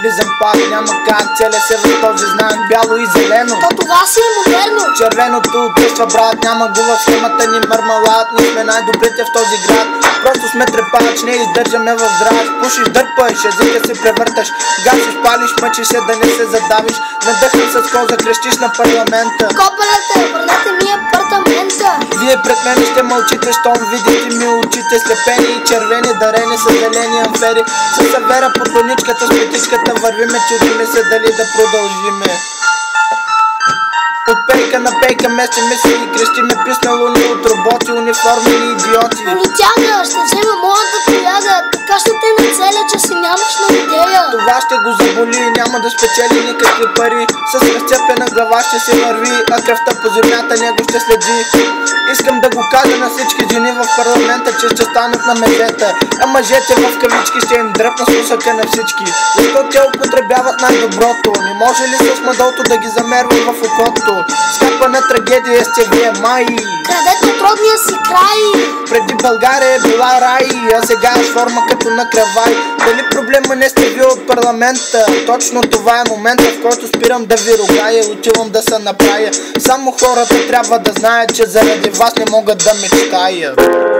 влизам пак, няма как. Целия север този знак, бяло и зелено. То това си е модерно. Червеното отвършва брат, няма го в схемата ни мармалад. Ние сме най-добрите в този град. Просто сме трепач, не издържаме в здрав. Пушиш, дърпаш, езика си превърташ. Гасиш, палиш, мъчиш се да не се задавиш. Надъхнем с коза, крещиш на парламента. Копелете, върнете ми апартамента. Вие пред мен ще мълчите, щом видите ми очите слепени и червени, дарени с зелени амфери. С севера по тоничката, с петичката вървиме, чудиме се дали да продължиме. От пейка на пейка местиме се и крещиме, писнало ни от роботи, униформени идиоти. Ами тяга, ще взема моята тояга. Така ще те нацеля, че си нямаш на идея. Това ще го заболи, няма да спечели никакви пари. С разцепена глава ще се върви, а кръвта по земята него ще следи. Искам да го кажа на всички жени в парламента, че ще станат на мъжете. А мъжете в кавички ще им дръпна слушака на всички. Защото те употребяват най-доброто. Не може ли с мъдълто да ги замерва в окото? Скапа на трагедия сте вие, май. Крадете от родния си край. Преди България е била рай, а сега е форма като на кравай. Дали проблема не сте вие от парламента? Точно това е момента, в който спирам да ви ругая. Отивам да се направя. Само хората трябва да знаят, че заради вас не могат да мечтаят.